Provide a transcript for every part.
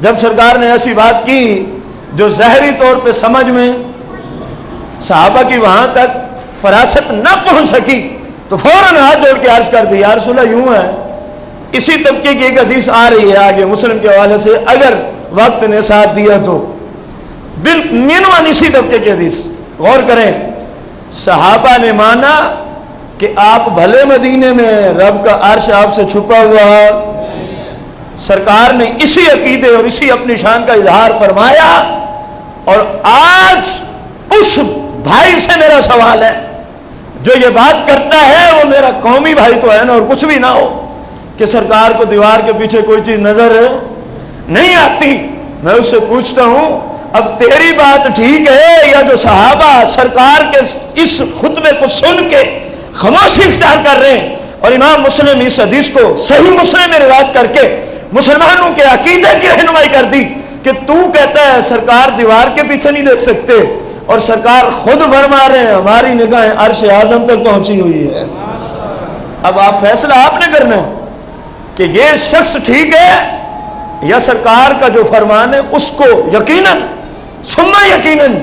جب سرکار نے ایسی بات کی جو ظاہری طور پہ سمجھ میں صحابہ کی وہاں تک فراست نہ پہنچ سکی تو فوراً ہاتھ جوڑ کے عرض کر دی، یا رسول اللہ یوں ہے، اسی طبقے کی ایک حدیث آ رہی ہے آگے مسلم کے حوالے سے، اگر وقت نے ساتھ دیا تو بالمعنی اسی طبقے کی حدیث غور کریں۔ صحابہ نے مانا کہ آپ بھلے مدینے میں، رب کا عرش آپ سے چھپا ہوا، سرکار نے اسی عقیدے اور اسی اپنی شان کا اظہار فرمایا۔ اور آج اس بھائی سے میرا سوال ہے جو یہ بات کرتا ہے، وہ میرا قومی بھائی تو ہے نا، اور کچھ بھی نہ ہو کہ سرکار کو دیوار کے پیچھے کوئی چیز نظر نہیں آتی، میں اس سے پوچھتا ہوں اب تیری بات ٹھیک ہے یا جو صحابہ سرکار کے اس خطبے کو سن کے خاموشی اختیار کر رہے ہیں؟ اور امام مسلم اس حدیث کو صحیح مسلم میں روایت کر کے مسلمانوں کے عقیدے کی رہنمائی کر دی کہ تو کہتا ہے سرکار دیوار کے پیچھے نہیں دیکھ سکتے، اور سرکار خود فرما رہے ہیں ہماری نگاہیں عرش اعظم تک پہنچی ہوئی ہے۔ اب آپ فیصلہ آپ نے کرنا ہے کہ یہ شخص ٹھیک ہے یا سرکار کا جو فرمان ہے اس کو یقیناً ثم یقیناً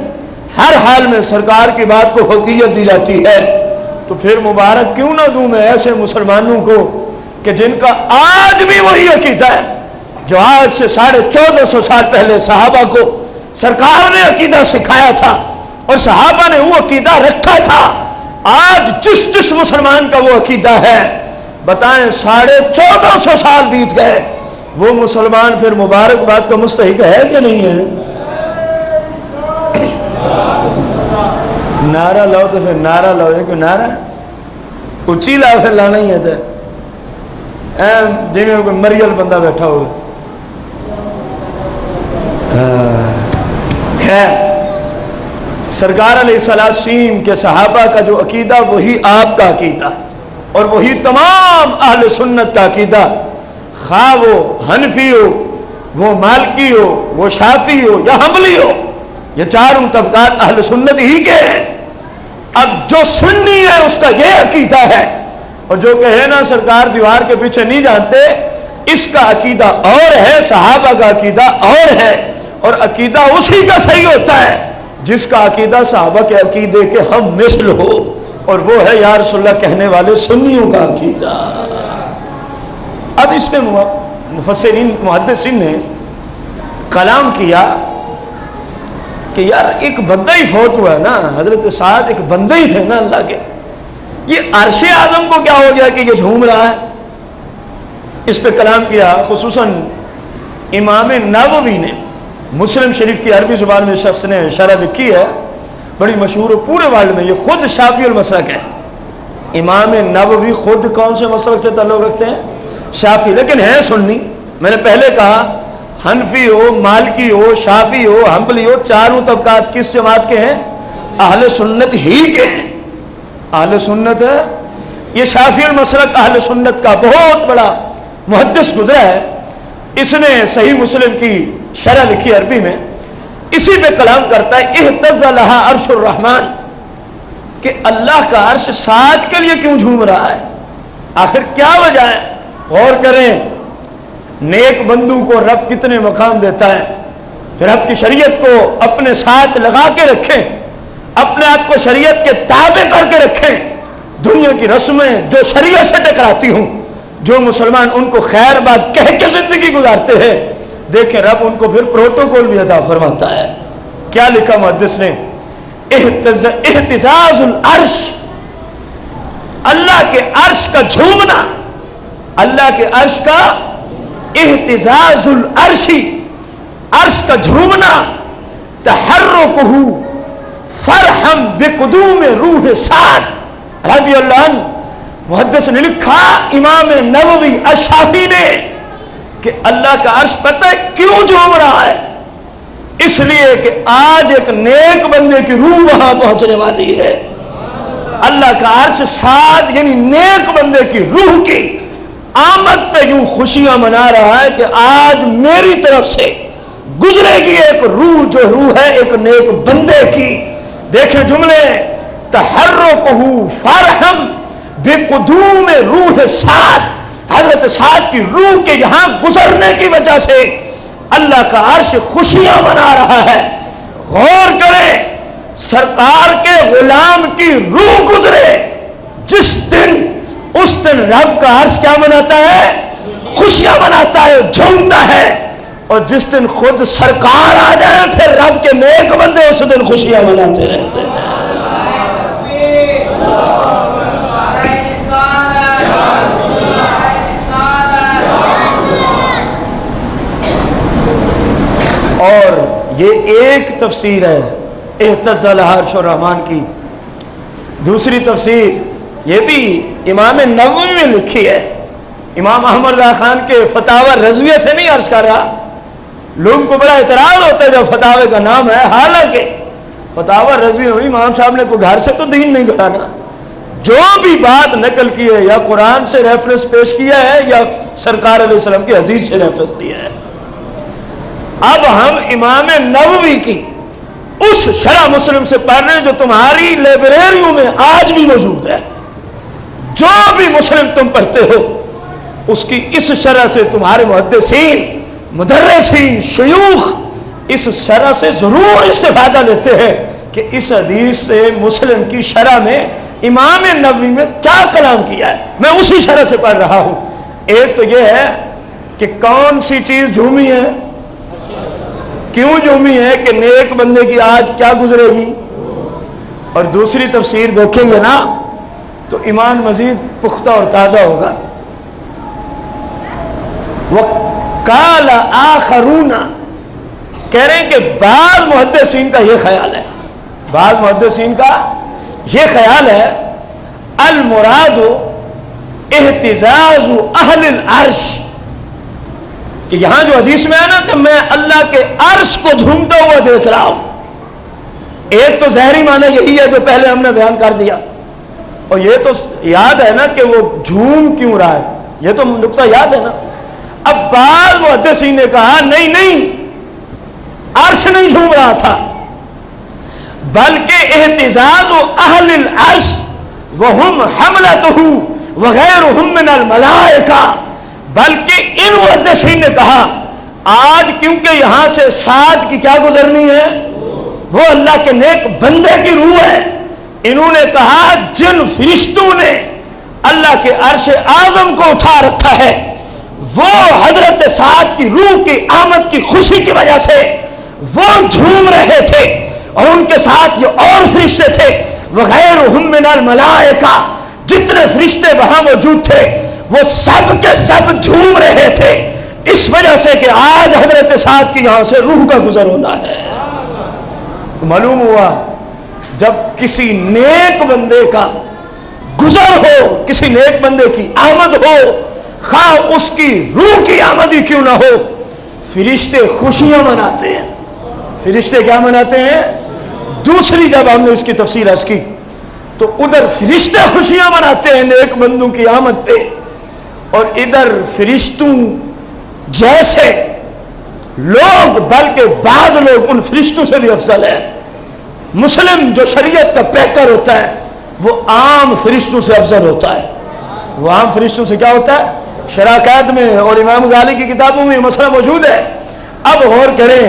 ہر حال میں سرکار کی بات کو حقیقت دی جاتی ہے۔ تو پھر مبارک کیوں نہ دوں میں ایسے مسلمانوں کو کہ جن کا آج بھی وہی عقیدہ ہے جو آج سے 1450 سال پہلے صحابہ کو سرکار نے عقیدہ سکھایا تھا اور صحابہ نے وہ عقیدہ رکھا تھا۔ آج جس مسلمان کا وہ عقیدہ ہے، بتائیں 1450 سال بیت گئے، وہ مسلمان پھر مبارکباد کا مستحق ہے کہ نہیں ہے؟ نعرہ لاؤ تو پھر نعرہ لاؤ، یہ کوئی نعرہ اچھی لا پھر لانا ہی ہے تو جی میں کوئی مریل بندہ بیٹھا ہوگا۔ خیر، سرکار علیہ السلام کے صحابہ کا جو عقیدہ وہی آپ کا عقیدہ اور وہی تمام اہل سنت کا عقیدہ، خواہ وہ حنفی ہو، وہ مالکی ہو، وہ شافعی ہو یا حنبلی ہو، یہ چاروں طبقات اہل سنت ہی کے ہیں۔ اب جو سنی ہے اس کا یہ عقیدہ ہے، اور جو کہے نا سرکار دیوار کے پیچھے نہیں جانتے، اس کا عقیدہ اور ہے، صحابہ کا عقیدہ اور ہے، اور عقیدہ اسی کا صحیح ہوتا ہے جس کا عقیدہ صحابہ کے عقیدے کے ہم مثل ہو، اور وہ ہے یا رسول اللہ کہنے والے سنیوں کا عقیدہ۔ اب اس میں مفسرین محدثین نے کلام کیا کہ یار ایک بندہ ہی فوت ہوا ہے نا، حضرت سعد ایک بندہ ہی تھے نا اللہ کے، یہ عرش اعظم کو کیا ہو گیا کہ یہ جھوم رہا ہے؟ اس پہ کلام کیا خصوصاً امام نووی نے، مسلم شریف کی عربی زبان میں شخص نے شرح لکھی ہے، بڑی مشہور ہے پورے ورلڈ میں، یہ خود شافعی المسلک ہے۔ امام نووی خود کون سے مسلک سے تعلق رکھتے ہیں؟ شافعی، لیکن ہیں سنی۔ میں نے پہلے کہا حنفی ہو، مالکی ہو، شافعی ہو، حنبلی ہو، چاروں طبقات کس جماعت کے ہیں؟ اہل سنت ہی کے ہیں۔ اہل سنت ہے، یہ شافعی المسلک اہل سنت کا بہت بڑا محدث گزرا ہے، اس نے صحیح مسلم کی شرح لکھی عربی میں، اسی پہ کلام کرتا ہے اہتز لہا عرش الرحمن، کہ اللہ کا عرش سعد کے لیے کیوں جھوم رہا ہے، آخر کیا وجہ ہے؟ غور کریں، نیک بندوں کو رب کتنے مقام دیتا ہے، پھر رب کی شریعت کو اپنے ساتھ لگا کے رکھیں، اپنے آپ کو شریعت کے تابع کر کے رکھیں، دنیا کی رسمیں جو شریعت سے ٹکراتی ہوں، جو مسلمان ان کو خیر بات کہہ کے زندگی گزارتے ہیں، دیکھیں رب ان کو پھر پروٹوکول بھی عطا فرماتا ہے۔ کیا لکھا محدث نے؟ اہتزاز العرش، اللہ کے عرش کا جھومنا، اللہ کے عرش کا اہتزاز العرشی، عرش کا جھومنا، تحرکہ فرحم بقدوم روح سعد رضی اللہ عنہ۔ محدث نے لکھا امام نووی الشافعی نے کہ اللہ کا عرش پتہ ہے کیوں جھوم رہا ہے؟ اس لیے کہ آج ایک نیک بندے کی روح وہاں پہنچنے والی ہے۔ اللہ کا عرش سعد یعنی نیک بندے کی روح کی آمد پہ یوں خوشیاں منا رہا ہے کہ آج میری طرف سے گزرے گی ایک روح، جو روح ہے ایک نیک بندے کی۔ دیکھیں جملے، تحرکہ فرحم بقدوم روح سعد، حضرت سعد کی روح کے یہاں گزرنے کی وجہ سے اللہ کا عرش خوشیاں منا رہا ہے۔ غور کریں، سرکار کے غلام کی روح گزرے جس دن، اس دن رب کا عرش کیا مناتا ہے؟ خوشیاں مناتا ہے، جھومتا ہے۔ اور جس دن خود سرکار آ جائے پھر رب کے نیک بندے اس دن خوشیاں مناتے رہتے ہیں۔ اور یہ ایک تفسیر ہے اہتز لہا عرش الرحمن کی۔ دوسری تفسیر یہ بھی امام نووی میں لکھی ہے، امام احمد رضا خان کے فتاوی رضویہ سے نہیں عرض کر رہا۔ لوگوں کو بڑا اعتراض ہوتا ہے جب فتاوی کا نام ہے، حالانکہ فتاوی رضویہ میں امام صاحب نے کوئی گھر سے تو دین نہیں گھڑانا، جو بھی بات نقل کی ہے یا قرآن سے ریفرنس پیش کیا ہے یا سرکار علیہ السلام کی حدیث سے ریفرنس دیا ہے۔ اب ہم امام نووی کی اس شرح مسلم سے پڑھ رہے ہیں جو تمہاری لائبریریوں میں آج بھی موجود ہے۔ جو بھی مسلم تم پڑھتے ہو اس کی اس شرح سے تمہارے محدثین، مدرسین، شیوخ اس شرح سے ضرور استفادہ لیتے ہیں کہ اس حدیث سے مسلم کی شرح میں امام نووی میں کیا کلام کیا ہے۔ میں اسی شرح سے پڑھ رہا ہوں۔ ایک تو یہ ہے کہ کون سی چیز جھومی ہے، کیوں جھومی ہے، کہ نیک بندے کی آج کیا گزرے گی، اور دوسری تفسیر دیکھیں گے نا تو ایمان مزید پختہ اور تازہ ہوگا۔ وَقَالَ آخَرُونَ، کہہ رہے ہیں کہ بعض محدثین کا یہ خیال ہے، بعض محدثین کا یہ خیال ہے المراد اہتزاز اہل العرش، کہ یہاں جو حدیث میں ہے نا کہ میں اللہ کے عرش کو جھومتا ہوا دیکھ رہا ہوں۔ ایک تو ظاہری معنی یہی ہے جو پہلے ہم نے بیان کر دیا، اور یہ تو یاد ہے نا کہ وہ جھوم کیوں رہا ہے، یہ تو نقطہ یاد ہے نا۔ اب بعض محدثین نے کہا نہیں عرش نہیں جھوم رہا تھا، بلکہ اہتزاز اہل العرش وہم حملتہ وغیرہم من الملائکہ، بلکہ ان محدثین نے کہا آج کیونکہ یہاں سے سات کی کیا گزرنی ہے، وہ اللہ کے نیک بندے کی روح ہے، انہوں نے کہا جن فرشتوں نے اللہ کے عرش اعظم کو اٹھا رکھا ہے وہ حضرت سعد کی روح کی آمد کی خوشی کی وجہ سے وہ جھوم رہے تھے، اور ان کے ساتھ یہ اور فرشتے تھے وغیرہم من الملائکہ، جتنے فرشتے وہاں موجود تھے وہ سب کے سب جھوم رہے تھے، اس وجہ سے کہ آج حضرت سعد کی یہاں سے روح کا گزر ہونا ہے۔ معلوم ہوا جب کسی نیک بندے کا گزر ہو، کسی نیک بندے کی آمد ہو، خواہ اس کی روح کی آمد ہی کیوں نہ ہو، فرشتے خوشیاں مناتے ہیں۔ فرشتے کیا مناتے ہیں؟ دوسری جب ہم نے اس کی تفسیر عرض کی تو ادھر فرشتے خوشیاں مناتے ہیں نیک بندوں کی آمد پہ، اور ادھر فرشتوں جیسے لوگ، بلکہ بعض لوگ ان فرشتوں سے بھی افضل ہے۔ مسلم جو شریعت کا پیکر ہوتا ہے وہ عام فرشتوں سے افضل ہوتا ہے۔ وہ عام فرشتوں سے کیا ہوتا ہے؟ شراکات میں اور امام غزالی کی کتابوں میں یہ مسئلہ موجود ہے۔ اب غور کریں،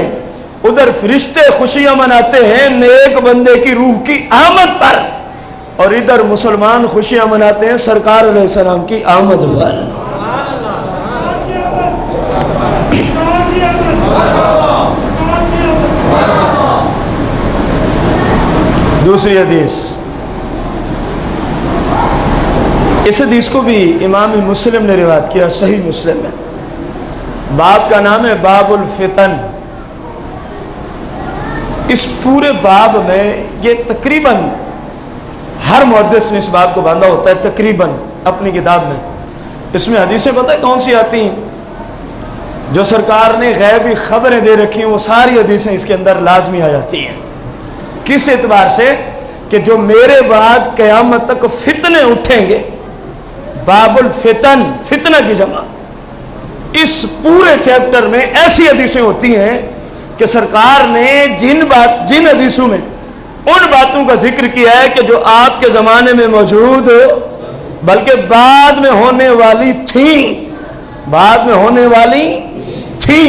ادھر فرشتے خوشیاں مناتے ہیں نیک بندے کی روح کی آمد پر، اور ادھر مسلمان خوشیاں مناتے ہیں سرکار علیہ السلام کی آمد پر۔ دوسری حدیث، اس حدیث کو بھی امام مسلم نے روایت کیا، صحیح مسلم میں، باب کا نام ہے باب الفتن۔ اس پورے باب میں یہ تقریباً ہر محدث نے اس باب کو باندھا ہوتا ہے تقریباً اپنی کتاب میں۔ اس میں حدیثیں پتہ ہے کون سی آتی ہیں؟ جو سرکار نے غیبی خبریں دے رکھی ہیں وہ ساری حدیثیں اس کے اندر لازمی آ جاتی ہیں۔ کس اعتبار سے؟ کہ جو میرے بعد قیامت تک فتنے اٹھیں گے، باب الفتن، فتنہ کی جمع، اس پورے چیپٹر میں ایسی حدیثیں ہوتی ہیں کہ سرکار نے جن حدیثوں میں ان باتوں کا ذکر کیا ہے کہ جو آپ کے زمانے میں موجود بلکہ بعد میں ہونے والی تھیں، بعد میں ہونے والی تھیں،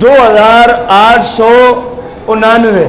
2899,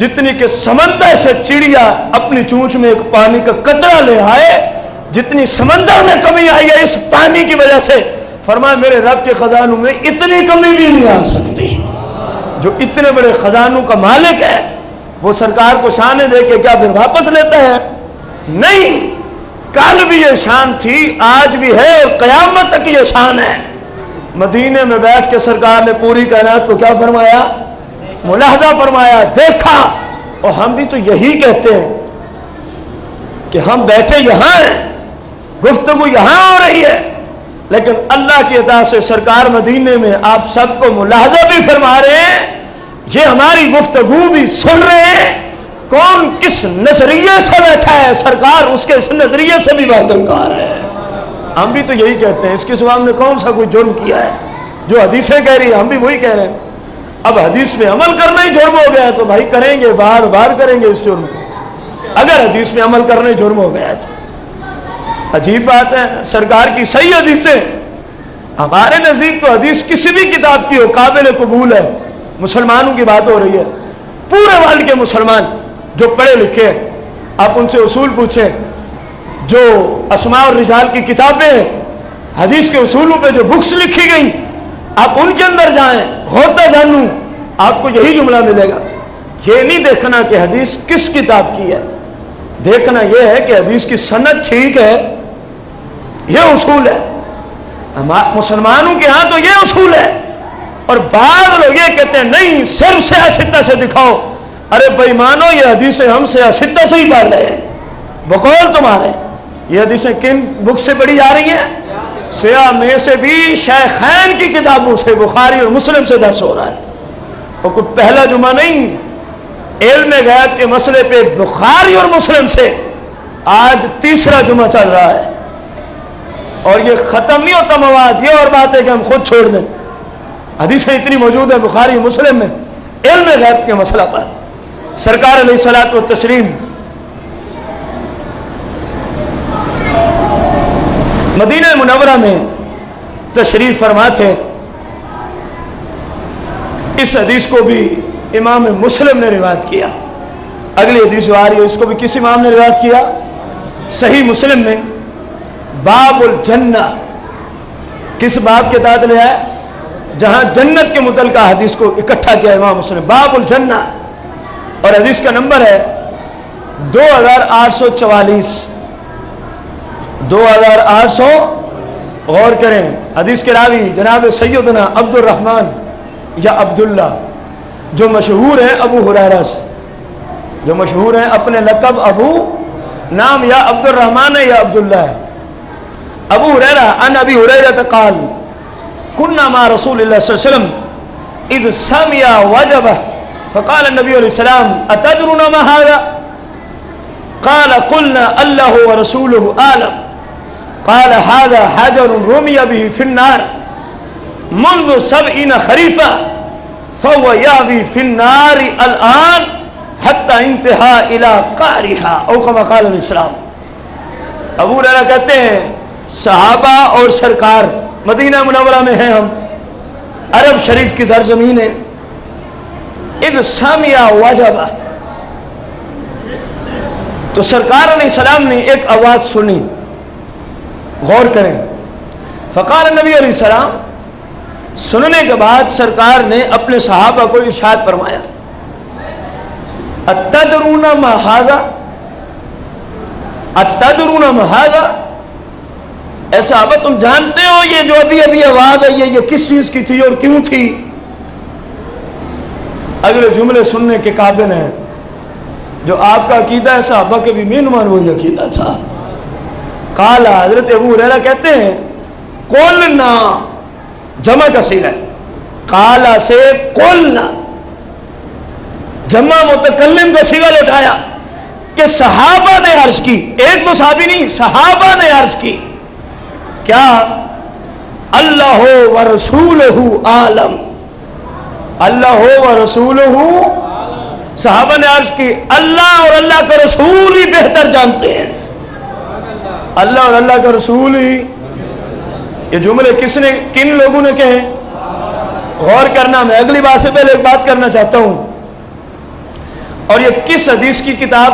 جتنی کہ سمندر سے چڑیا اپنی چونچ میں ایک پانی کا قطرہ لے آئے، جتنی سمندر میں کمی آئی ہے اس پانی کی وجہ سے، فرمایا میرے رب کے خزانوں میں اتنی کمی بھی نہیں آ سکتی۔ جو اتنے بڑے خزانوں کا مالک ہے وہ سرکار کو شانیں دے کے کیا پھر واپس لیتا ہے؟ نہیں، کل بھی یہ شان تھی، آج بھی ہے اور قیامت تک یہ شان ہے۔ مدینے میں بیٹھ کے سرکار نے پوری کائنات کو کیا فرمایا؟ ملاحظہ فرمایا، دیکھا۔ اور ہم بھی تو یہی کہتے ہیں کہ ہم بیٹھے یہاں ہیں، گفتگو یہاں ہو رہی ہے، لیکن اللہ کی عطا سے سرکار مدینے میں آپ سب کو ملاحظہ بھی فرما رہے ہیں، یہ ہماری گفتگو بھی سن رہے ہیں۔ کون کس نظریے سے بیٹھا ہے، سرکار اس کے اس نظریے سے بھی باخبر ہے۔ ہم بھی تو یہی کہتے ہیں، اس کے سوا ہم نے کون سا کوئی جرم کیا ہے؟ جو حدیثیں کہہ رہی ہیں ہم بھی وہی کہہ رہے ہیں۔ اب حدیث میں عمل کرنا ہی جرم ہو گیا ہے تو بھائی کریں گے، بار بار کریں گے اس جرم کو، اگر حدیث میں عمل کرنا ہی جرم ہو گیا ہے تو۔ عجیب بات ہے، سرکار کی صحیح حدیثیں، ہمارے نزدیک تو حدیث کسی بھی کتاب کی ہو قابل قبول ہے۔ مسلمانوں کی بات ہو رہی ہے، پورے ورلڈ کے مسلمان جو پڑھے لکھے ہیں، آپ ان سے اصول پوچھیں، جو اسماء اور رجال کی کتابیں ہیں، حدیث کے اصولوں پہ جو بکس لکھی گئیں، آپ ان کے اندر جائیں، ہوتا جانوں، آپ کو یہی جملہ ملے گا۔ یہ نہیں دیکھنا کہ حدیث کس کتاب کی ہے، دیکھنا یہ ہے کہ حدیث کی سند ٹھیک ہے۔ یہ اصول ہے مسلمانوں کے ہاں، تو یہ اصول ہے۔ اور بعض لوگ یہ کہتے ہیں نہیں صرف سیاستہ سے دکھاؤ۔ ارے بھائی مانو یہ حدیثیں ہم سیاستہ سے ہی پڑھ رہے ہیں، بقول تمہارے یہ حدیثیں کن بک سے پڑھی جا رہی ہیں؟ سیاہ میں سے بھی شیخین کی کتابوں سے، بخاری اور مسلم سے درس ہو رہا ہے۔ اور کوئی پہلا جمعہ نہیں، علم غیب کے مسئلے پہ بخاری اور مسلم سے آج تیسرا جمعہ چل رہا ہے، اور یہ ختم نہیں ہوتا مواد۔ یہ اور بات ہے کہ ہم خود چھوڑ دیں، حدیثیں اتنی موجود ہیں بخاری اور مسلم میں علم غیب کے مسئلہ پر۔ سرکار علیہ الصلوۃ والتسلیم مدینہ منورہ میں تشریف فرما تھے۔ اس حدیث کو بھی امام مسلم نے روایت کیا۔ اگلی حدیث جو آ رہی ہے اس کو بھی کس امام نے روایت کیا؟ صحیح مسلم میں باب الجنہ، کس باب کے تحت لے آئے؟ جہاں جنت کے متعلقہ حدیث کو اکٹھا کیا امام مسلم، باب الجنہ، اور حدیث کا نمبر ہے 2844 2800۔ غور کریں، حدیث کے راوی جناب سیدنا عبد الرحمن یا عبداللہ، جو مشہور ہیں ابو ہریرہ سے، جو مشہور ہیں اپنے لقب ابو، نام یا عبد الرحمن ہے یا عبداللہ ہے۔ ابو ہریرہ عن ابی ہریرہ قال كنا مع رسول الله صلى الله عليه وسلم اذ سمع وجبه فقال النبي عليه السلام اتدرون ما هذا؟ قال قلنا الله ورسوله اعلم. قال هذا حجر رمي به في النار منذ 70 خريفا فهو يهوي في النار الآن حتى انتهى الى قعرها او كما قال الاسلام۔ ابو ہریرہ کہتے ہیں صحابہ اور سرکار مدینہ منورہ میں ہیں، ہم عرب شریف کی سرزمین ہے۔ اذ سمع وجبہ، تو سرکار علیہ السلام نے ایک آواز سنی، غور کریں۔ فقال نبی علیہ السلام، سننے کے بعد سرکار نے اپنے صحابہ کو ارشاد فرمایا، اتدرون ما ھذا؟ اتدرون ما ھذا؟ اے صحابہ تم جانتے ہو یہ جو ابھی ابھی آواز آئی ہے یہ کس چیز کی تھی اور کیوں تھی؟ اگلے جملے سننے کے قابل ہیں۔ جو آپ کا عقیدہ ہے صحابہ کے بھی مینمان وہی عقیدہ تھا۔ قال، حضرت ابو ہریرہ کہتے ہیں قلنا، جمع کا صیغہ ہے، قال سے قلنا، جمع متکلم کا صیغہ لوٹایا کہ صحابہ نے عرض کی، ایک تو صحابی نہیں، صحابہ نے عرض کی کیا؟ اللہ و رسولہ عالم، اللہ و رسولہ، صحابہ نے عرض کی اللہ اور اللہ کا رسول ہی بہتر جانتے ہیں، اللہ اور اللہ کا رسول ہی۔ یہ جملے کس نے، کن لوگوں نے کہے؟ غور کرنا، میں اگلی بات سے پہلے ایک بات کرنا چاہتا ہوں۔ اور یہ کس حدیث کی کتاب